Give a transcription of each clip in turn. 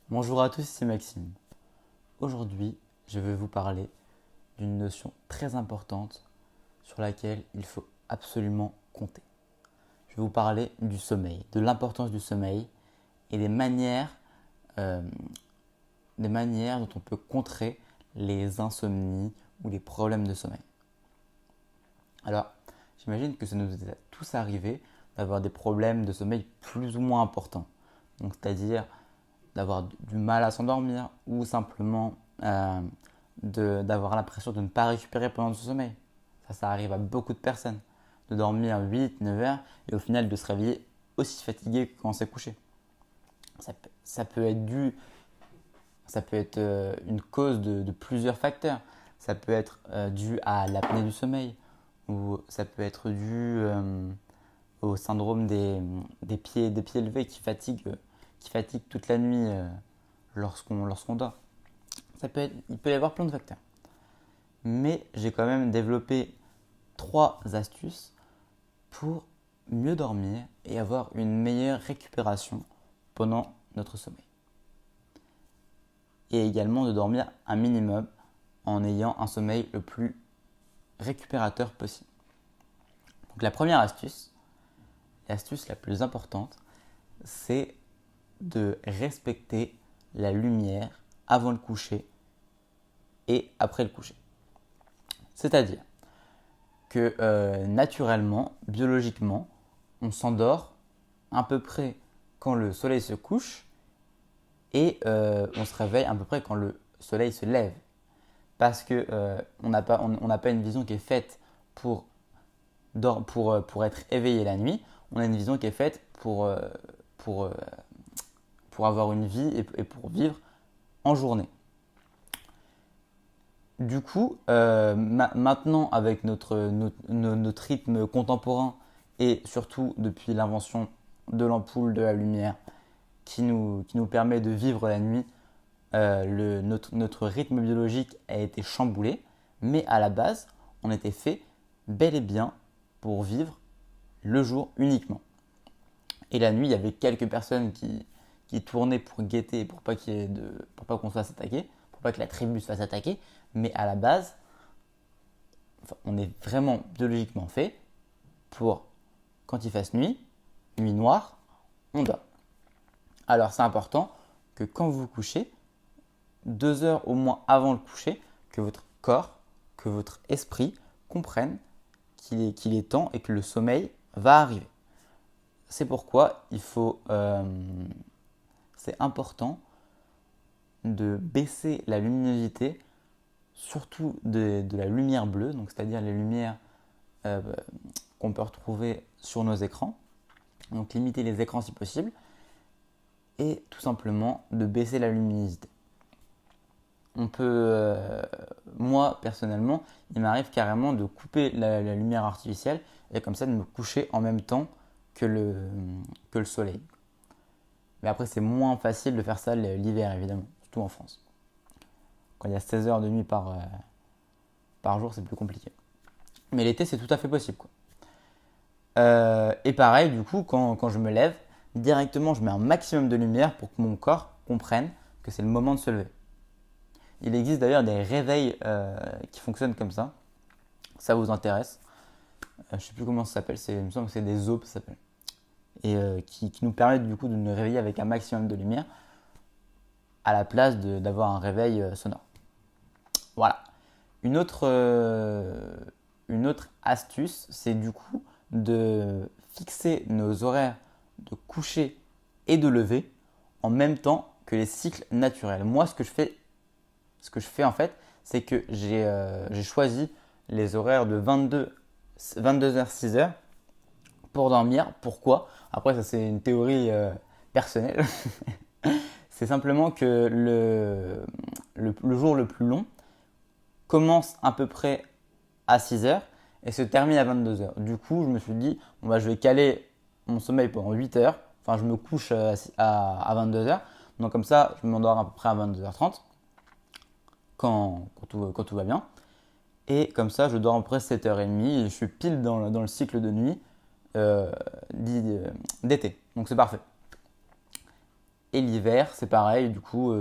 Bonjour à tous, c'est Maxime. Aujourd'hui, je vais vous parler d'une notion très importante sur laquelle il faut absolument compter. Je vais vous parler du sommeil, de l'importance du sommeil et euh, des manières dont on peut contrer les insomnies ou les problèmes de sommeil. Alors, j'imagine que ça nous est tous arrivé d'avoir des problèmes de sommeil plus ou moins importants. Donc, c'est-à-dire d'avoir du mal à s'endormir ou simplement d'avoir l'impression de ne pas récupérer pendant ce sommeil. Ça arrive à beaucoup de personnes, de dormir 8, 9 heures et au final de se réveiller aussi fatigué que quand on s'est couché. Ça peut être une cause de plusieurs facteurs. Ça peut être dû à l'apnée du sommeil ou ça peut être dû au syndrome des pieds levés qui fatigue toute la nuit lorsqu'on dort. Il peut y avoir plein de facteurs. Mais j'ai quand même développé 3 astuces pour mieux dormir et avoir une meilleure récupération pendant notre sommeil. Et également de dormir un minimum en ayant un sommeil le plus récupérateur possible. Donc la première astuce, l'astuce la plus importante, c'est de respecter la lumière avant le coucher et après le coucher. C'est-à-dire que naturellement, biologiquement, on s'endort à peu près quand le soleil se couche et on se réveille à peu près quand le soleil se lève. Parce que on n'a pas une vision qui est faite pour être éveillé la nuit, on a une vision qui est faite pour, euh, pour avoir une vie et pour vivre en journée. Du coup, maintenant avec notre rythme contemporain et surtout depuis l'invention de l'ampoule de la lumière qui nous permet de vivre la nuit, notre rythme biologique a été chamboulé, mais à la base, on était fait bel et bien pour vivre le jour uniquement. Et la nuit, il y avait quelques personnes qui tournaient pour guetter, pour pas qu'on se fasse attaquer, pour pas que la tribu se fasse attaquer. Mais à la base, enfin, on est vraiment biologiquement fait pour, quand il fasse nuit, nuit noire, on dort. Alors c'est important que quand vous vous couchez, 2 heures au moins avant le coucher, que votre corps, que votre esprit comprennent qu'il est temps et que le sommeil va arriver. C'est pourquoi c'est important de baisser la luminosité, surtout de la lumière bleue, donc c'est-à-dire les lumières euh, qu'on peut retrouver sur nos écrans. Donc limiter les écrans si possible et tout simplement de baisser la luminosité. Moi personnellement, il m'arrive carrément de couper la lumière artificielle et comme ça de me coucher en même temps que le soleil. Mais après, c'est moins facile de faire ça l'hiver, évidemment, surtout en France. Quand il y a 16 heures de nuit par jour, c'est plus compliqué. Mais l'été, c'est tout à fait possible, quoi. Et pareil, du coup, quand je me lève, directement, je mets un maximum de lumière pour que mon corps comprenne que c'est le moment de se lever. Il existe d'ailleurs des réveils qui fonctionnent comme ça. Ça vous intéresse. Je ne sais plus comment ça s'appelle, il me semble que c'est des aupes, ça s'appelle. Et qui nous permettent du coup de nous réveiller avec un maximum de lumière à la place d'avoir un réveil sonore. Voilà. Une autre, euh, une autre astuce, c'est du coup de fixer nos horaires de coucher et de lever en même temps que les cycles naturels. Moi, ce que je fais en fait, c'est que j'ai choisi les horaires de 22h, 6h pour dormir. Pourquoi? Après, ça c'est une théorie personnelle. C'est simplement que le jour le plus long commence à peu près à 6 heures et se termine à 22 heures. Du coup, je me suis dit, bon, bah, je vais caler mon sommeil pendant 8 heures. Enfin, je me couche à 22 heures. Donc comme ça, je m'endors à peu près à 22h30 quand tout va bien. Et comme ça, je dors à peu près 7h30 et je suis pile dans le cycle de nuit euh, d'été. Donc c'est parfait. Et l'hiver, c'est pareil, du coup,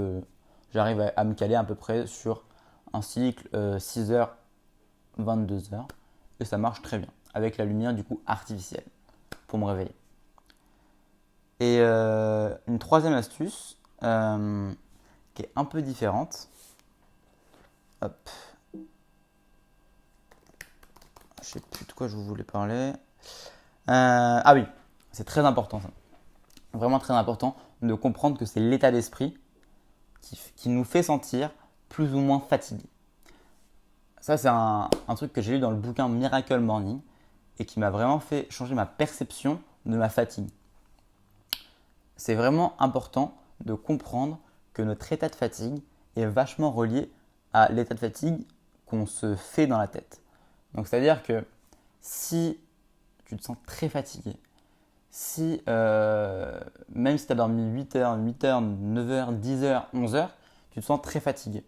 j'arrive à me caler à peu près sur un cycle 6h, 22h. Et ça marche très bien, avec la lumière du coup artificielle, pour me réveiller. Et une troisième astuce, qui est un peu différente. Hop. Je sais plus de quoi je voulais parler. Ah oui, c'est très important ça. Vraiment très important de comprendre que c'est l'état d'esprit qui nous fait sentir plus ou moins fatigué. Ça, c'est un truc que j'ai lu dans le bouquin Miracle Morning et qui m'a vraiment fait changer ma perception de ma fatigue. C'est vraiment important de comprendre que notre état de fatigue est vachement relié à l'état de fatigue qu'on se fait dans la tête. Donc, c'est-à-dire que si tu te sens très fatigué, si même si tu as dormi 8h, 9h, 10h, 11h, tu te sens très fatigué.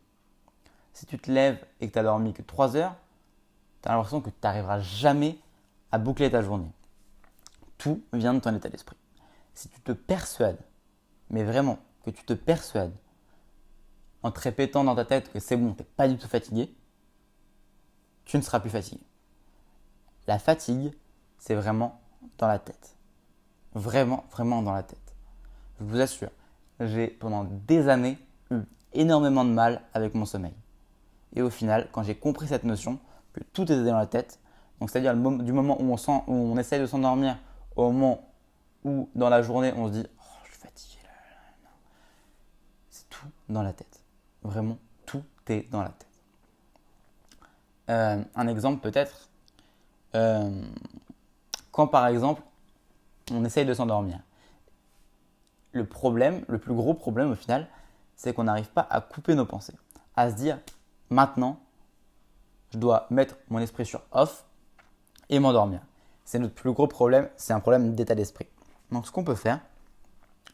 Si tu te lèves et que tu as dormi que 3 heures, tu as l'impression que tu n'arriveras jamais à boucler ta journée. Tout vient de ton état d'esprit. Si tu te persuades, mais vraiment que tu te persuades en te répétant dans ta tête que c'est bon, tu n'es pas du tout fatigué, tu ne seras plus fatigué. La fatigue, c'est vraiment dans la tête. Vraiment, vraiment dans la tête. Je vous assure, j'ai pendant des années eu énormément de mal avec mon sommeil. Et au final, quand j'ai compris cette notion, que tout était dans la tête, donc c'est-à-dire du moment où on essaye de s'endormir au moment où dans la journée on se dit « Oh, je suis fatigué », c'est tout dans la tête. Vraiment, tout est dans la tête. Un exemple peut-être, quand par exemple on essaye de s'endormir. Le plus gros problème au final, c'est qu'on n'arrive pas à couper nos pensées, à se dire maintenant, je dois mettre mon esprit sur off et m'endormir. C'est notre plus gros problème, c'est un problème d'état d'esprit. Donc ce qu'on peut faire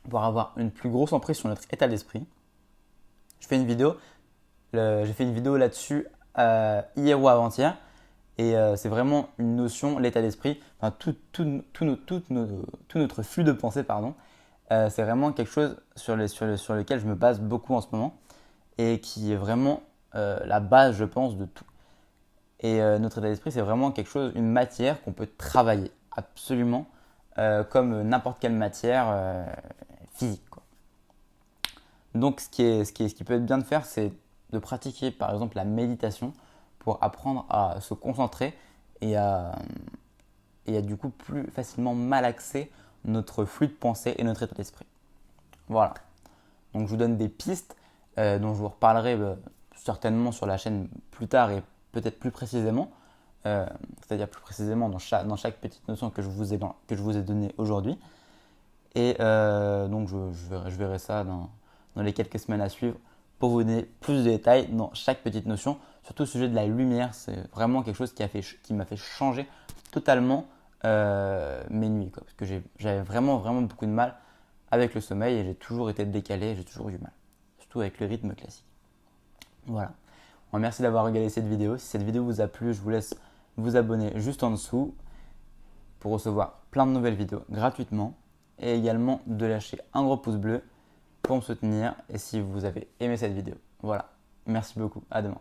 pour avoir une plus grosse emprise sur notre état d'esprit, j'ai fait une vidéo là-dessus hier ou avant-hier. Et c'est vraiment une notion, l'état d'esprit, enfin, tout notre flux de pensée, pardon, c'est vraiment quelque chose sur lequel je me base beaucoup en ce moment et qui est vraiment la base, je pense, de tout. Et notre état d'esprit, c'est vraiment quelque chose, une matière qu'on peut travailler absolument comme n'importe quelle matière physique, quoi. Donc, ce qui peut être bien de faire, c'est de pratiquer par exemple la méditation pour apprendre à se concentrer et à du coup plus facilement malaxer notre flux de pensée et notre état d'esprit. Voilà. Donc je vous donne des pistes dont je vous reparlerai certainement sur la chaîne plus tard et peut-être plus précisément, c'est-à-dire plus précisément dans chaque petite notion que je vous ai donnée aujourd'hui. Et donc je verrai ça dans les quelques semaines à suivre pour vous donner plus de détails dans chaque petite notion. Surtout le sujet de la lumière, c'est vraiment quelque chose qui m'a fait changer totalement mes nuits, quoi. Parce que j'avais vraiment, vraiment beaucoup de mal avec le sommeil et j'ai toujours été décalé, j'ai toujours eu mal. Surtout avec le rythme classique. Voilà. Bon, merci d'avoir regardé cette vidéo. Si cette vidéo vous a plu, je vous laisse vous abonner juste en dessous pour recevoir plein de nouvelles vidéos gratuitement et également de lâcher un gros pouce bleu pour me soutenir et si vous avez aimé cette vidéo. Voilà. Merci beaucoup. À demain.